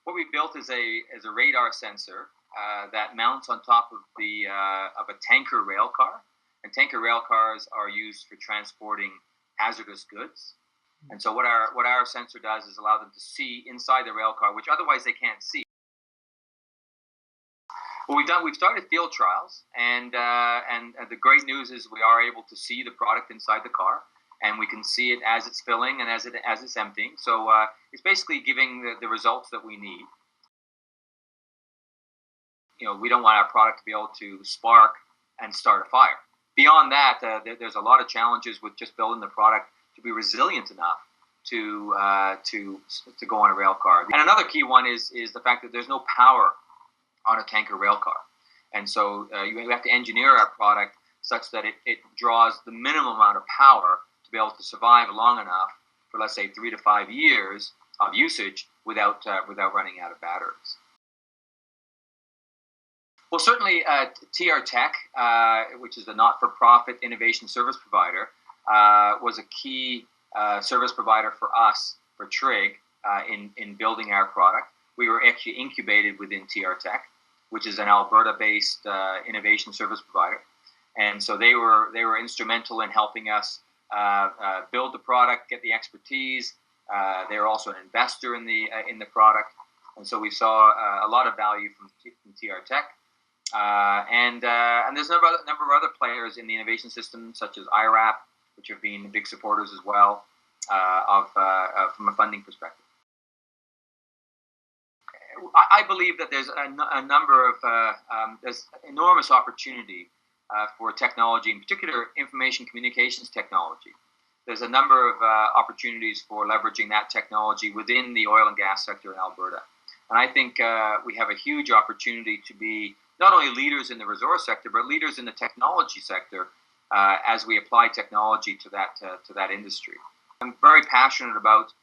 What we built is a radar sensor that mounts on top of of a tanker rail car, and tanker rail cars are used for transporting hazardous goods. And so what our sensor does is allow them to see inside the rail car, which otherwise they can't see. What we've started field trials, and the great news is we are able to see the product inside the car, and we can see it as it's filling and as it's emptying. So it's basically giving the results that we need. We don't want our product to be able to spark and start a fire. Beyond that, there's a lot of challenges with just building the product to be resilient enough to go on a rail car. And another key one is the fact that there's no power on a tanker rail car. And so you have to engineer our product such that it draws the minimum amount of power to be able to survive long enough for, let's say, 3 to 5 years of usage without running out of batteries. Well, certainly TransRail, which is the not-for-profit innovation service provider, was a key service provider for us, for TRIG, in building our product. We were actually incubated within TransRail, which is an Alberta-based innovation service provider. And so they were instrumental in helping us build the product, get the expertise. They were also an investor in the product. And so we saw a lot of value from TransRail. And there's a number of other players in the innovation system, such as IRAP, which have been big supporters as well from a funding perspective. I believe that there's a number of there's enormous opportunity for technology, in particular information communications technology. There's a number of opportunities for leveraging that technology within the oil and gas sector in Alberta. And I think we have a huge opportunity to be not only leaders in the resource sector, but leaders in the technology sector as we apply technology to that industry. I'm very passionate about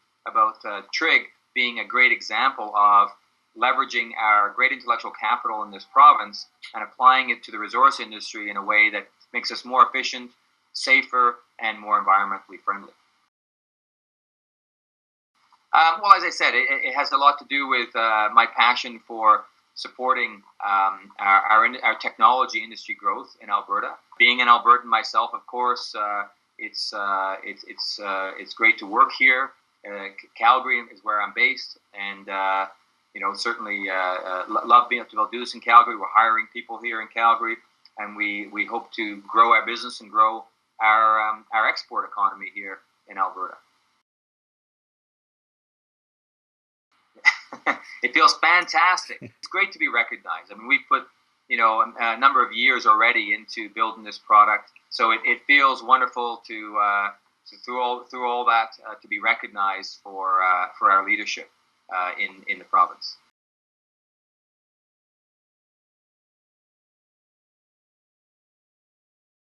TRIG being a great example of leveraging our great intellectual capital in this province and applying it to the resource industry in a way that makes us more efficient, safer, and more environmentally friendly. Well, as I said, it has a lot to do with my passion for supporting our technology industry growth in Alberta. Being an Albertan myself, of course, it's great to work here. Calgary is where I'm based, and certainly love being able to do this in Calgary. We're hiring people here in Calgary, and we hope to grow our business and grow our export economy here in Alberta. It feels fantastic. It's great to be recognized. I mean, we've put a number of years already into building this product, so it feels wonderful to through all that to be recognized for our leadership in the province.